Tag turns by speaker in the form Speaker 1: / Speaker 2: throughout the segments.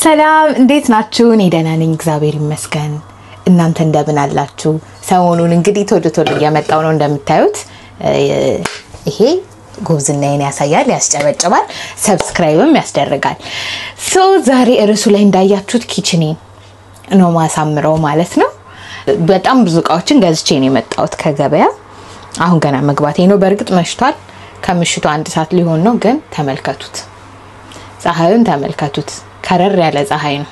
Speaker 1: ሰላም እንዴት ናችሁ? እኔ ደህና ነኝ እግዚአብሔር ይመስገን። እናንተ እንደምን አላችሁ? ሰሞኑን እንግዲህ ቶሎ እየመጣው ነው እንደምታዩት። ይሄ ጉብዝናዬን ያሳያል፣ ያስጨበጭባል፣ ሰብስክራይብም ያስደርጋል። ዛሬ እርሱ ላይ እንዳያችሁት ኪችኔን ነው ማሳምረው ማለት ነው። በጣም ብዙ እቃዎችን ገዝቼ ነው የመጣሁት ከገበያ። አሁን ገና መግባቴ ነው። በርግጥ መሽቷል። ከምሽቱ 1 ሰዓት ሊሆን ነው። ግን ተመልከቱት፣ ፀሐዩን ተመልከቱት። ከረር ያለ ፀሐይ ነው።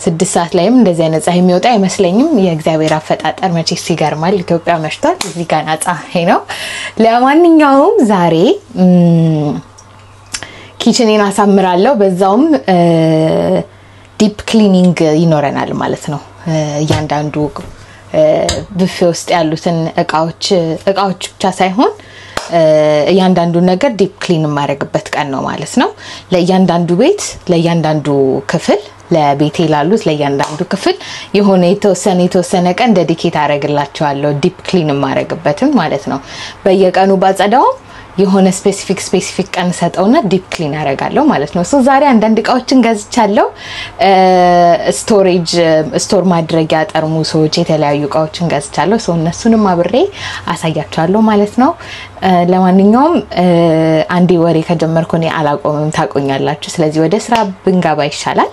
Speaker 1: 6 ሰዓት ላይም እንደዚህ አይነት ፀሐይ የሚወጣ አይመስለኝም። የእግዚአብሔር አፈጣጠር መቼስ ይገርማል። ኢትዮጵያ መሽቷል፣ እዚህ ጋር ፀሐይ ነው። ለማንኛውም ዛሬ ኪችኔን አሳምራለሁ። በዛውም ዲፕ ክሊኒንግ ይኖረናል ማለት ነው። እያንዳንዱ ብፌ ውስጥ ያሉትን እቃዎች ብቻ ሳይሆን እያንዳንዱ ነገር ዲፕ ክሊን ማድረግበት ቀን ነው ማለት ነው። ለእያንዳንዱ ቤት ለእያንዳንዱ ክፍል ለቤቴ ላሉት ለእያንዳንዱ ክፍል የሆነ የተወሰነ ቀን ዴዲኬት አደርግላቸዋለሁ ዲፕ ክሊን ማድረግበትን ማለት ነው። በየቀኑ ባጸዳው የሆነ ስፔሲፊክ ቀን ሰጠውና ዲፕ ክሊን አደርጋለሁ ማለት ነው። ዛሬ አንዳንድ እቃዎችን ገዝቻለሁ። ስቶር ማድረጊያ ጠርሙሶች፣ የተለያዩ እቃዎችን ገዝቻለሁ። እነሱንም አብሬ አሳያችኋለሁ ማለት ነው። ለማንኛውም አንዴ ወሬ ከጀመርኩ እኔ አላቆምም፣ ታቆኛላችሁ። ስለዚህ ወደ ስራ ብንገባ ይሻላል።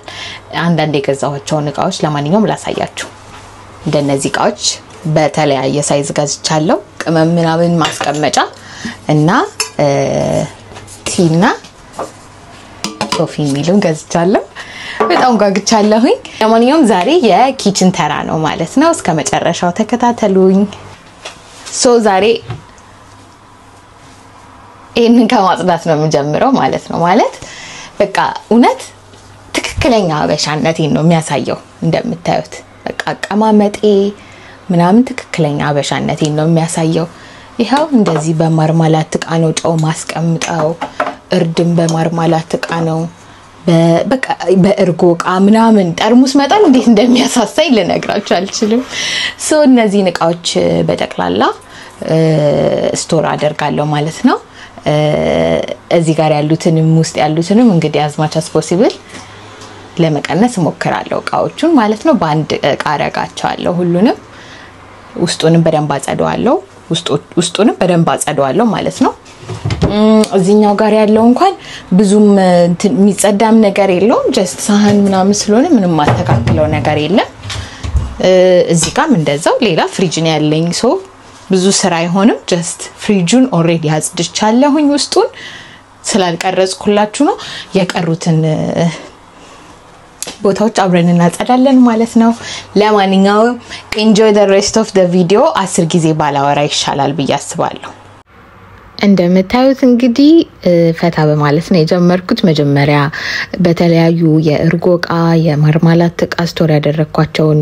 Speaker 1: አንዳንድ የገዛኋቸውን እቃዎች ለማንኛውም ላሳያችሁ። እንደነዚህ እቃዎች በተለያየ ሳይዝ ገዝቻለሁ። ቅመም ምናምን ማስቀመጫ እና ቲና ኮፊ ሚሉን ገዝቻለሁ። በጣም ጓግቻለሁኝ። ለማንኛውም ዛሬ የኪችን ተራ ነው ማለት ነው። እስከ መጨረሻው ተከታተሉኝ። ዛሬ ይሄንን ከማጽዳት ነው የምጀምረው ማለት ነው። ማለት በቃ እውነት ትክክለኛ አበሻነቴን ነው የሚያሳየው። እንደምታዩት በቃ አቀማመጤ ምናምን ትክክለኛ አበሻነቴን ነው የሚያሳየው። ይሄው እንደዚህ በማርማላት እቃ ነው ጨው ማስቀምጣው። እርድም በማርማላት እቃ ነው። በቃ በእርጎ እቃ ምናምን ጠርሙስ መጣል እንዴት እንደሚያሳሳይ ልነግራችሁ አልችልም። እነዚህን እቃዎች በጠቅላላ ስቶር አደርጋለሁ ማለት ነው። እዚህ ጋር ያሉትንም ውስጥ ያሉትንም እንግዲህ as much as possible ለመቀነስ ሞክራለሁ እቃዎቹን ማለት ነው። በአንድ እቃ አረጋቸዋለሁ ሁሉንም። ውስጡንም በደንብ አጸደዋለሁ ውስጡንም በደንብ አጸደዋለሁ ማለት ነው። እዚህኛው ጋር ያለው እንኳን ብዙም የሚጸዳም ነገር የለውም። ጀስት ሳህን ምናምን ስለሆነ ምንም ማስተካከለው ነገር የለም። እዚህ ጋርም እንደዛው ሌላ ፍሪጅ ነው ያለኝ። ብዙ ስራ አይሆንም። ጀስት ፍሪጁን ኦሬዲ አጽድቻለሁኝ። ውስጡን ስላልቀረጽኩላችሁ ነው። የቀሩትን ቦታዎች አብረን እናጸዳለን ማለት ነው። ለማንኛውም enjoy the rest of the video። 10 ጊዜ ባላወራ ይሻላል ብዬ አስባለሁ። እንደምታዩት እንግዲህ ፈታ በማለት ነው የጀመርኩት። መጀመሪያ በተለያዩ የእርጎ እቃ የማርማላት እቃ ስቶር ያደረኳቸውን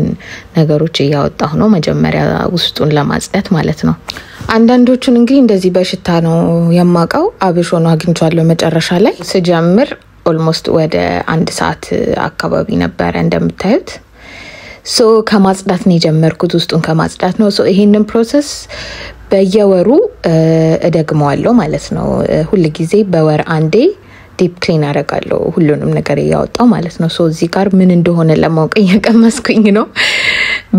Speaker 1: ነገሮች እያወጣሁ ነው መጀመሪያ ውስጡን ለማጽዳት ማለት ነው። አንዳንዶቹን እንግዲህ እንደዚህ በሽታ ነው የማቀው። አብሾ ነው አግኝቻለሁ መጨረሻ ላይ ስጀምር almost ወደ 1 ሰዓት አካባቢ ነበር እንደምታዩት። ከማጽዳት ነው የጀመርኩት። ውስጡን ከማጽዳት ነው። ይሄንን ፕሮሰስ በየወሩ እደግመዋለሁ ማለት ነው። ሁሉ ጊዜ በወር አንዴ ዲፕ ክሊን አደርጋለሁ ሁሉንም ነገር ያወጣው ማለት ነው። እዚህ ጋር ምን እንደሆነ ለማወቅ እየቀመስኩኝ ነው።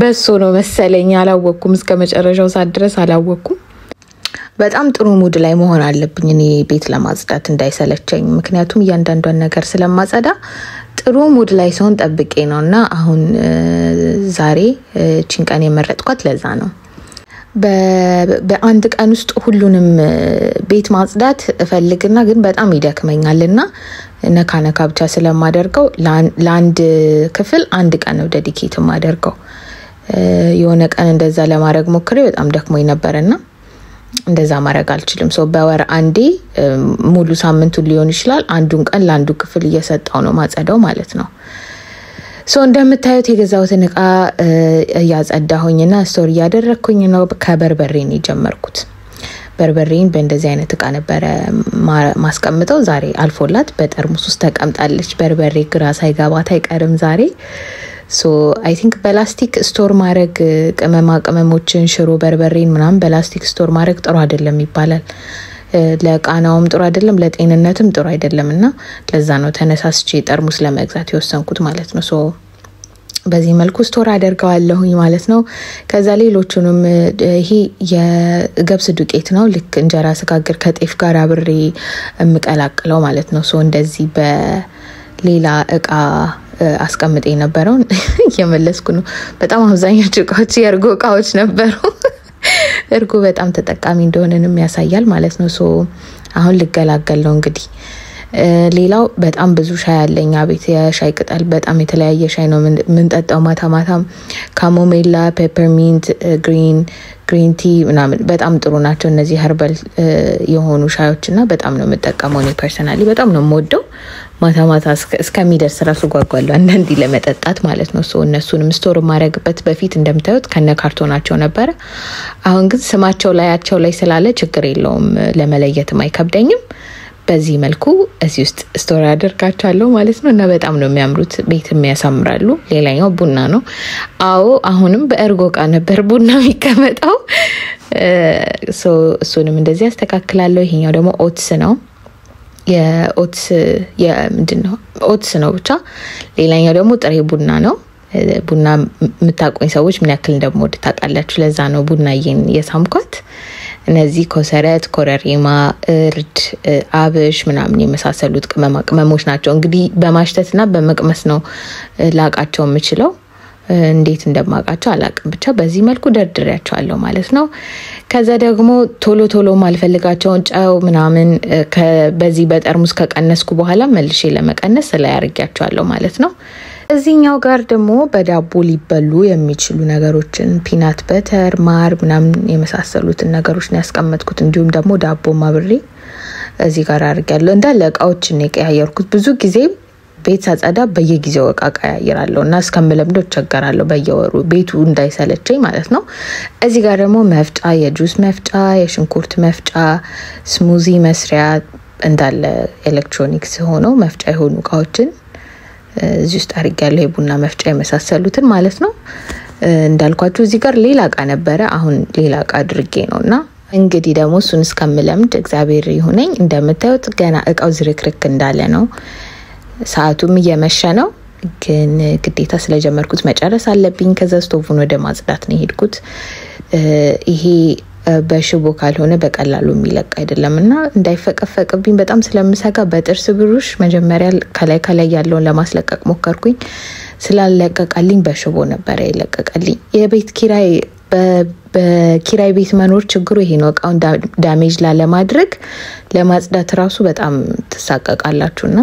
Speaker 1: በሶ ነው መሰለኝ አላወኩም። እስከ መጨረሻው ሰዓት ድረስ አላወኩም። በጣም ጥሩ ሙድ ላይ መሆን አለብኝ እኔ ቤት ለማጽዳት እንዳይሰለቸኝ። ምክንያቱም እያንዳንዷን ነገር ስለማጸዳ ጥሩ ሙድ ላይ ሰውን ጠብቄ ነውና አሁን ዛሬ ቺንቀን የመረጥኳት ለዛ ነው። በአንድ ቀን ውስጥ ሁሉንም ቤት ማጽዳት እፈልግና ግን በጣም ይደክመኛልና ነካ ብቻ ስለማደርገው ለአንድ ክፍል 1 ቀን ነው ዴዲኬት ማደርገው። የሆነ ቀን እንደዛ ለማድረግ ሞክሬ በጣም ደክሞኝ ነበርና እንደዛ ማድረግ አልችልም። በወር አንዴ ሙሉ ሳምንቱ ሊሆን ይችላል አንዱን ቀን ለአንዱ ክፍል እየሰጣው ነው ማጸዳው ማለት ነው። እንደምታዩት የገዛሁትን እቃ ያጸዳሁኝና ስቶር ያደረኩኝ ነው። ከበርበሬን የጀመርኩት። በርበሬን በእንደዚህ አይነት እቃ ነበር ማስቀምጠው። ዛሬ አልፎላት በጠርሙስ ውስጥ ተቀምጣለች። በርበሬ ግራ ሳይገባት አይቀርም ዛሬ። I think በላስቲክ ስቶር ማድረግ ቅመሞችን ሽሮ በርበሬን ምናምን በላስቲክ ስቶር ማድረግ ጥሩ አይደለም ይባላል። ለቃናውም ጥሩ አይደለም ለጤንነትም ጥሩ አይደለምና ለዛ ነው ተነሳስቼ ጠርሙስ ለመግዛት የወሰንኩት ማለት ነው። ሶ በዚህ መልኩ ስቶር አደርጋለሁኝ ማለት ነው። ከዛ ሌሎቹንም ይሄ የገብስ ዱቄት ነው ልክ እንጀራ ስጋግር ከጤፍ ጋር አብሬ እምቀላቅለው ማለት ነው። ሶ እንደዚህ በሌላ እቃ አስቀምጬ ነበረው እየመለስኩ ነው። በጣም አብዛኞቹ እቃዎች የእርጎ እቃዎች ነበሩ። እርጎ በጣም ተጠቃሚ እንደሆነንም ያሳያል ማለት ነው። ሶ አሁን ልገላገል ነው እንግዲህ። ሌላው በጣም ብዙ ሻይ አለኝ ቤት የሻይ ቅጠል በጣም የተለያየ ሻይ ነው ምንጠጣው ማታ ካሞሜላ ፔፐርሚንት ግሪን ቲ ምናምን በጣም ጥሩ ናቸው እነዚህ ኸርባል የሆኑ ሻዮችና በጣም ነው የምጠቀመው እኔ ፐርሰናሊ በጣም ነው የምወደው። ማታ እስከሚደርስ ራሱ ጓጓለሁ አንዳንዴ ለመጠጣት ማለት ነው። ሶ እነሱንም ስቶር ማድረግበት በፊት እንደምታዩት ከነ ካርቶናቸው ነበር። አሁን ግን ስማቸው ላያቸው ላይ ስላለ ችግር የለውም ለመለየትም አይከብደኝም። በዚህ መልኩ እዚህ ውስጥ ስቶር አደርጋቸዋለሁ ማለት ነው እና በጣም ነው የሚያምሩት ቤትም ያሳምራሉ። ሌላኛው ቡና ነው። አሁንም በእርጎ እቃ ነበር ቡና የሚቀመጠው። ሶ እሱንም እንደዚህ አስተካክላለሁ። ይሄኛው ደግሞ ኦትስ ነው የኦትስ ምንድነው ኦትስ ነው ብቻ። ሌላኛው ደግሞ ጥሬ ቡና ነው። ቡና የምታቆኝ ሰዎች ምን ያክል እንደምወድ ታውቃላችሁ። ለዛ ነው ቡናዬን የሳምኳት። እነዚህ ኮሰረት ኮረሪማ እርድ አብሽ ምናምን የመሳሰሉት ቅመሞች ናቸው። እንግዲህ በማሽተትና በመቅመስ ነው ላቃቸው የምችለው እንዴት እንደማቃቸው አላቅም ብቻ በዚህ መልኩ ደርድሬያቸዋለሁ ማለት ነው። ከዛ ደግሞ ቶሎ ማልፈልጋቸውን ጫው ምናምን በዚህ በጠርሙስ ከቀነስኩ በኋላ መልሼ ለመቀነስ ላይ አርጋቸዋለሁ ማለት ነው። እዚህኛው ጋር ደግሞ በዳቦ ሊበሉ የሚችሉ ነገሮችን ፒናት በተር ማር ምናምን የመሳሰሉትን ነገሮች ነው ያስቀመጥኩት። እንዲሁም ደግሞ ዳቦ ማብሬ እዚህ ጋር አርጋለሁ። እንዳለ እቃዎችን ነው ያያየርኩት። ብዙ ጊዜ ቤት ሳጸዳ በየጊዜው እቃ ቀያይራለሁና እስከምለምደው ቸገራለሁ በየወሩ ቤቱ እንዳይሰለቸኝ ማለት ነው። እዚህ ጋር ደግሞ መፍጫ የጁስ መፍጫ የሽንኩርት መፍጫ ስሙዚ መስሪያ እንዳለ ኤሌክትሮኒክስ ሆኖ መፍጫ የሆኑ እቃዎችን እዚህ ውስጥ አርጋለሁ። የቡና መፍጫ የመሳሰሉትን ማለት ነው። እንዳልኳችሁ እዚህ ጋር ሌላ እቃ ነበረ አሁን ሌላ እቃ አድርጌ ነውና እንግዲህ ደግሞ እሱን እስከምለምድ እግዚአብሔር ይሁነኝ። እንደምታዩት ገና እቃው ዝርክርክ እንዳለ ነው። ሰዓቱም እየመሸ ነው ግን ግዴታ ስለጀመርኩት መጨረስ አለብኝ። ከዛ ስቶቭን ወደ ማጽዳት ነው ሄድኩት። ይሄ በሽቦ ካልሆነ በቀላሉ የሚለቅ አይደለምና እንዳይፈቀፈቅብኝ በጣም ስለምሰጋ በጥርስ ብሩሽ መጀመሪያ ከላይ ያለውን ለማስለቀቅ ሞከርኩኝ። ስላለቀቀልኝ በሽቦ ነበር ይለቀቀልኝ። የቤት ኪራይ በኪራይ ቤት መኖር ችግሩ ይሄ ነው። እቃውን ዳሜጅ ላለማድረግ ለማጽዳት ራሱ በጣም ተሳቀቃላችሁና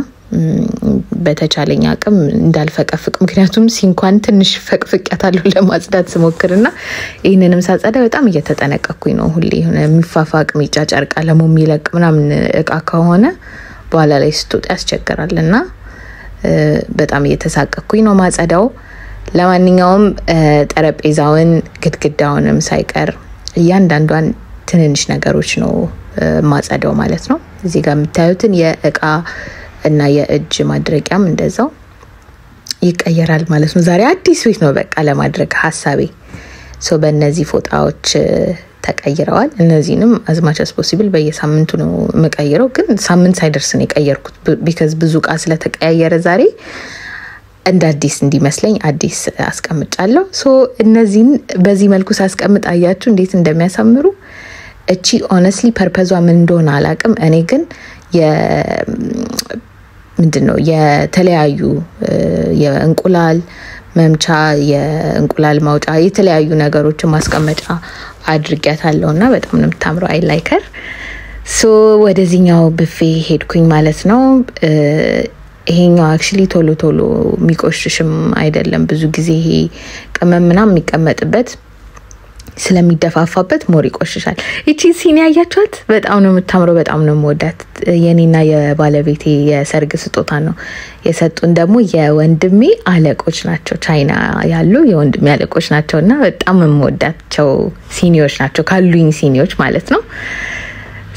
Speaker 1: በተቻለኝ አቅም እንዳልፈቀፍቅ ምክንያቱም ሲንኳን ትንሽ ፈቅፍቅያታለሁ ለማጽዳት ስሞክርና ይሄንንም ሳጸዳ በጣም እየተጠነቀቅኩኝ ነው። ሁሌ ሆነ የሚፋፋቅ ሚጫጫር ቀለሙ የሚለቅ ምናምን እቃ ከሆነ በኋላ ላይ ስትወጣ ያስቸግራልና በጣም እየተሳቀቅኩኝ ነው ማጸዳው። ለማንኛውም ጠረጴዛውን ግድግዳውንም ሳይቀር እያንዳንዷን ትንንሽ ነገሮች ነው ማጸዳው ማለት ነው። እዚህ ጋር የምታዩትን የእቃ እና የእጅ ማድረቂያም እንደዛው ይቀየራል ማለት ነው። ዛሬ አዲስ ቤት ነው በቃ ለማድረግ ሐሳቤ። ሶ በእነዚህ ፎጣዎች ተቀይረዋል። እነዚህንም as much as possible በየሳምንቱ ነው መቀየረው ግን ሳምንት ሳይደርስ ነው የቀየርኩት because ብዙ ቃ ስለተቀያየረ ዛሬ እንደ አዲስ እንዲመስለኝ አዲስ አስቀምጫለሁ። ሶ እነዚህን በዚህ መልኩ ሳስቀምጥ አያችሁ እንዴት እንደሚያሳምሩ። እቺ honestly purpose ምን እንደሆነ አላቅም። እኔ ግን ምንድነው የተለያዩ የእንቁላል መምቻ የእንቁላል ማውጫ የተለያዩ ነገሮችን ማስቀመጫ አድርጌያታለሁና በጣም ነው የምታምረው። አይ ላይክ ሄር። ሶ ወደዚህኛው ብፌ ሄድኩኝ ማለት ነው። ይሄኛው actually ቶሎ የሚቆሽሽም አይደለም። ብዙ ጊዜ ይሄ ቅመም ምናምን የሚቀመጥበት ስለሚደፋፋበት ሞር ይቆሽሻል። እቺ ሲኒ ያያችኋት በጣም ነው የምታምረው። በጣም ነው የምወዳት። የኔና የባለቤቴ የሰርግ ስጦታ ነው የሰጡን። ደግሞ የወንድሜ አለቆች ናቸው ቻይና ያሉ የወንድሜ አለቆች ናቸውና በጣም የምወዳቸው ሲኒዎች ናቸው ካሉኝ ሲኒዎች ማለት ነው።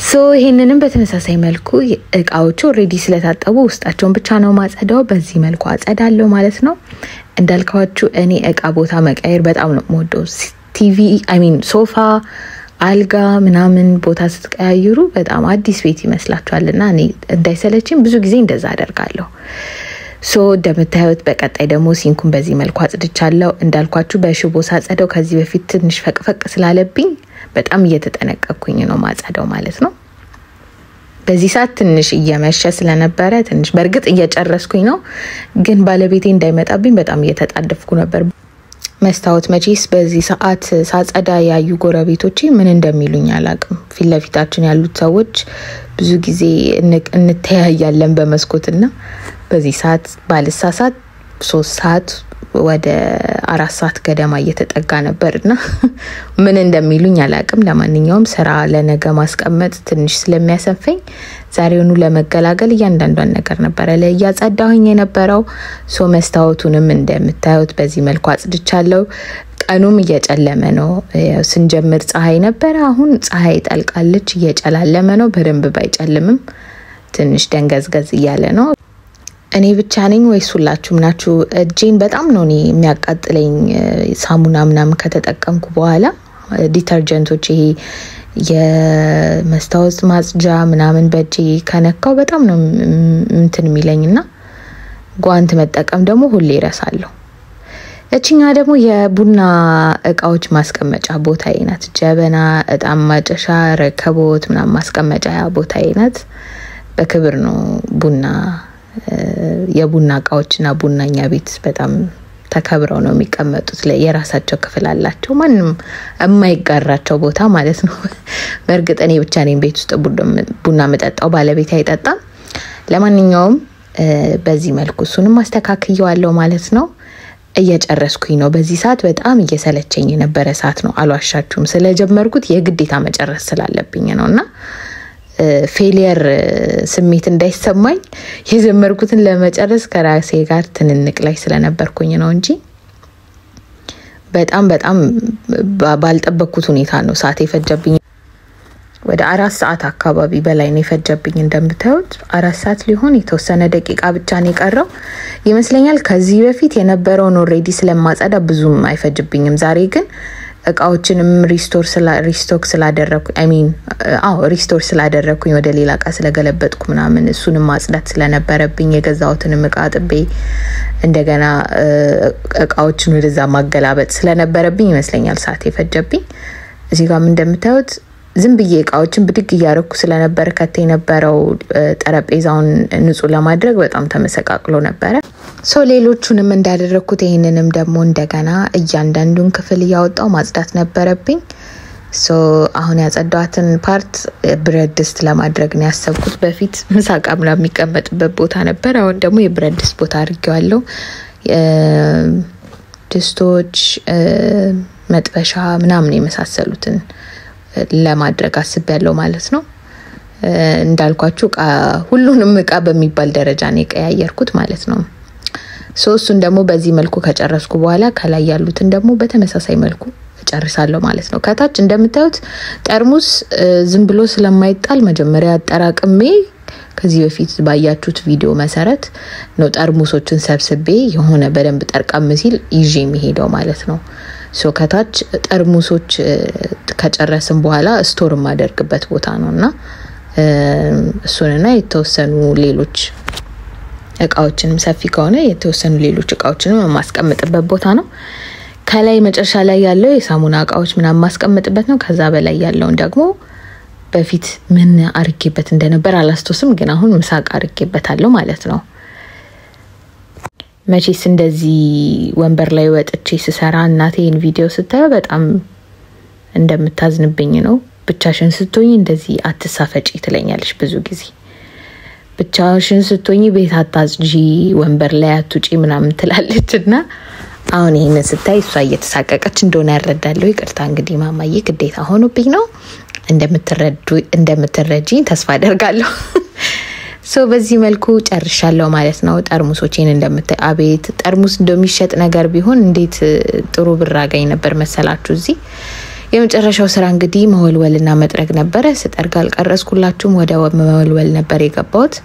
Speaker 1: ሶ ይሄንንም በተመሳሳይ መልኩ እቃዎቹ ኦሬዲ ስለታጠቡ ውስጣቸውን ብቻ ነው ማጸዳው። በዚህ መልኩ አጸዳለሁ ማለት ነው። እንዳልኳችሁ እኔ እቃ ቦታ መቀየር በጣም ነው የምወደው። ቲቪ ሶፋ አልጋ ምናምን ቦታ ስትቀያይሩ በጣም አዲስ ቤት ይመስላችኋልና እኔ እንዳይሰለችኝ ብዙ ጊዜ እንደዛ አደርጋለሁ። ሶ እንደምታዩት በቀጣይ ደግሞ ሲንኩን በዚህ መልኩ አጽድቻለሁ። እንዳልኳችሁ በሽቦ ሳጸደው ከዚህ በፊት ትንሽ ፈቅፈቅ ስላለብኝ በጣም እየተጠነቀቅኩኝ ነው ማጸደው ማለት ነው። በዚህ ሰዓት ትንሽ እየመሸ ስለነበረ ትንሽ በርግጥ እየጨረስኩኝ ነው፣ ግን ባለቤቴ እንዳይመጣብኝ በጣም እየተጣደፍኩ ነበር። መስታወት መቼስ በዚህ ሰዓት ሳጸዳ ያዩ ጎረቤቶቼ ምን እንደሚሉኝ አላቅም። ፊት ለፊታችን ያሉት ሰዎች ብዙ ጊዜ እንተያያለን በመስኮትና በዚህ ሰዓት ባልሳሳት 3 ሰዓት ወደ 4 ሰዓት ገደማ እየተጠጋ ነበርና ምን እንደሚሉኝ አላቅም። ለማንኛውም ስራ ለነገ ማስቀመጥ ትንሽ ስለሚያሰፈኝ ዛሬውኑ ለመገላገል እያንዳንዷን ነገር ነበር ለያጸዳሁኝ የነበረው። ሶ መስታወቱንም እንደምታዩት በዚህ መልኩ አጽድቻለሁ። ቀኑም እየጨለመ ነው። ስንጀምር ፀሐይ ነበር፣ አሁን ፀሐይ ጠልቃለች፣ እየጨላለመ ነው። በደንብ ባይጨልምም ትንሽ ደንገዝገዝ እያለ ነው። እኔ ብቻ ነኝ ወይስ ሁላችሁም ናችሁ? እጄን በጣም ነው የሚያቃጥለኝ ሳሙና ምናምን ከተጠቀምኩ በኋላ ዲተርጀንቶች ይሄ የመስታወት ማጽጃ ምናምን በእጄ ከነካው በጣም ነው እንትን የሚለኝና ጓንት መጠቀም ደግሞ ሁሌ እረሳለሁ። እቺኛ ደግሞ የቡና እቃዎች ማስቀመጫ ቦታዬ ናት። ጀበና፣ እጣን ማጨሻ፣ ረከቦት ምናምን ማስቀመጫ ቦታዬ ናት። በክብር ነው ቡና የቡና እቃዎችና ቡናኛ ቤት በጣም ተከብረው ነው የሚቀመጡት። የራሳቸው ክፍል አላቸው፣ ማንንም የማይጋራቸው ቦታ ማለት ነው። በርግጥ እኔ ብቻ ነኝ ቤት ውስጥ ቡና መጠጣው፣ ባለቤቴ አይጠጣም። ለማንኛውም በዚህ መልኩ እሱንም አስተካክየዋለሁ ማለት ነው። እየጨረስኩኝ ነው። በዚህ ሰዓት በጣም እየሰለቸኝ የነበረ ሰዓት ነው፣ አልዋሻችሁም። ስለጀመርኩት የግዴታ መጨረስ ስላለብኝ ነውና ፌሊየር ስሜት እንዳይሰማኝ የጀመርኩትን ለመጨረስ ከራሴ ጋር ትንንቅ ላይ ስለነበርኩኝ ነው እንጂ በጣም ባልጠበቅኩት ሁኔታ ነው ሰዓት የፈጀብኝ። ወደ 4 ሰዓት አካባቢ በላይ ነው የፈጀብኝ። እንደምታዩት 4 ሰዓት ሊሆን የተወሰነ ደቂቃ ብቻ ነው የቀረው ይመስለኛል። ከዚህ በፊት የነበረውን ኦሬዲ ስለማጸዳ ብዙም አይፈጅብኝም። ዛሬ ግን እቃዎችንም ሪስቶክ ስላደረኩኝ ወደ ሌላ እቃ ስለገለበጥኩ ምናምን እሱንም ማጽዳት ስለነበረብኝ የገዛሁትንም እቃ ጥቤ እንደገና እቃዎችን ወደዛ ማገላበጥ ስለነበረብኝ ይመስለኛል ሰዓት የፈጀብኝ። እዚህ ጋርም እንደምታዩት ዝም ብዬ እቃዎችን ብድግ እያረኩ ስለነበር ከተ የነበረው ጠረጴዛውን ንጹህ ለማድረግ በጣም ተመሰቃቅሎ ነበር። ሶ ሌሎቹንም እንዳደረኩት ይሄንንም ደግሞ እንደገና እያንዳንዱን ክፍል ያወጣው ማጽዳት ነበረብኝ። ሶ አሁን ያጸዳዋትን ፓርት ብረት ድስት ለማድረግ ነው ያሰብኩት። በፊት ምሳቃ ምናምን የሚቀመጥበት ቦታ ነበር፣ አሁን ደግሞ የብረት ድስት ቦታ አድርጌዋለሁ። ድስቶች፣ መጥበሻ ምናምን የመሳሰሉትን ለማድረግ አስቤያለሁ ማለት ነው። እንዳልኳችሁ ሁሉንም እቃ በሚባል ደረጃ ነው የቀያየርኩት ማለት ነው። ሶስቱን ደግሞ በዚህ መልኩ ከጨረስኩ በኋላ ከላይ ያሉትን ደግሞ በተመሳሳይ መልኩ ጨርሳለሁ ማለት ነው። ከታች እንደምታዩት ጠርሙስ ዝም ብሎ ስለማይጣል መጀመሪያ አጠራቅሜ ከዚህ በፊት ባያችሁት ቪዲዮ መሰረት ነው ጠርሙሶችን ሰብስቤ የሆነ በደንብ ጠርቀም ሲል ይዤ የሚሄደው ማለት ነው። ሶ ከታች ጠርሙሶች ከጨረስን በኋላ ስቶር ማደርግበት ቦታ ነውና እሱንና የተወሰኑ ሌሎች እቃዎችንም ሰፊ ከሆነ የተወሰኑ ሌሎች እቃዎችንም ማስቀመጥበት ቦታ ነው። ከላይ መጨረሻ ላይ ያለው የሳሙና እቃዎች ምናምን ማስቀመጥበት ነው። ከዛ በላይ ያለውን ደግሞ በፊት ምን አርጌበት እንደነበር አላስተውስም፣ ግን አሁን ምሳቅ አርጌበታለሁ ማለት ነው። መቼስ እንደዚህ ወንበር ላይ ወጥቼ ስሰራ እናቴን ቪዲዮ ስታዩ በጣም እንደምታዝንብኝ ነው። ብቻሽን ስትሆኚ እንደዚህ አትሳፈጪ ትለኛለች ብዙ ጊዜ። ብቻሽን ስትሆኚ ቤት አታጽጂ፣ ወንበር ላይ አትውጪ ምናምን ትላለችና አሁን ይሄንን ስታይ እሷ እየተሳቀቀች እንደሆነ ያረዳለሁ። ይቅርታ እንግዲህ ማማዬ ግዴታ ሆኖብኝ ነው። እንደምትረጂኝ ተስፋ አደርጋለሁ። ሶ በዚህ መልኩ ጨርሻለሁ ማለት ነው። ጠርሙሶቼን እንደምታይ አቤት ጠርሙስ እንደሚሸጥ ነገር ቢሆን እንዴት ጥሩ ብር አገኝ ነበር መሰላችሁ። እዚህ የመጨረሻው ስራ እንግዲህ መወልወልና መጥረግ ነበር። ስጠርግ አልቀረስኩላችሁም፣ ወደ መወልወል ነበር የገባሁት።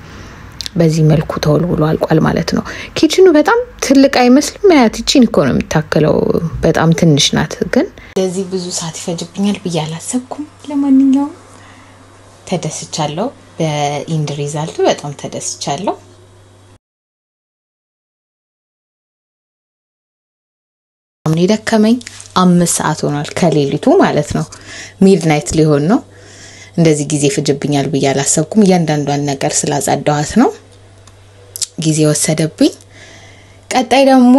Speaker 1: በዚህ መልኩ ተወልውሎ አልቋል ማለት ነው። ኪችኑ በጣም ትልቅ አይመስልም ያት እቺን እኮ ነው የምታከለው በጣም ትንሽ ናት ግን ለዚህ ብዙ ሰዓት ይፈጅብኛል በያላሰብኩም ለማንኛውም ተደስቻለሁ በኢንድ ሪዛልቱ በጣም ተደስቻለሁ አሁን ይደከመኝ 5 ሰዓት ሆኗል ከሌሊቱ ማለት ነው ሚድናይት ሊሆን ነው እንደዚህ ጊዜ ፍጅብኛል በያላሰብኩም ያንዳንዷን ነገር ስላጻዳዋት ነው ጊዜ ወሰደብኝ ቀጣይ ደግሞ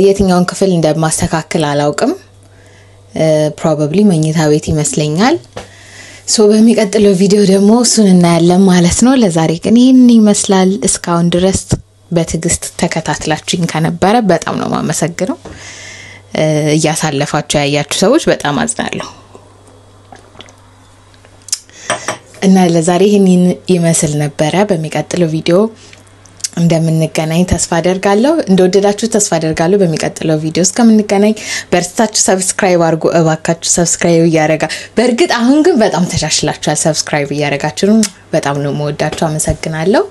Speaker 1: የትኛውን ክፍል እንደማስተካከል አላውቅም probably መኝታ ቤት ይመስለኛል ሶ በሚቀጥለው ቪዲዮ ደግሞ እሱን እናያለን ማለት ነው ለዛሬ ግን ይሄን ይመስላል እስካሁን ድረስ በትግስት ተከታትላችሁኝ ከነበረ በጣም ነው ማመሰግነው ያሳለፋችሁ ያያችሁ ሰዎች በጣም አዝናለሁ እና ለዛሬ ይሄን ይመስል ነበር በሚቀጥለው ቪዲዮ እንደምንገናኝ ተስፋ አደርጋለሁ እንደወደዳችሁ ተስፋ አደርጋለሁ በሚቀጥለው ቪዲዮ እስከምንገናኝ በርታችሁ ሰብስክራይብ አድርጉ እባካችሁ ሰብስክራይብ ያረጋ በርግጥ አሁን ግን በጣም ተሻሽላችኋል ሰብስክራይብ ያረጋችሁ በጣም ነው የምወዳችሁ አመሰግናለሁ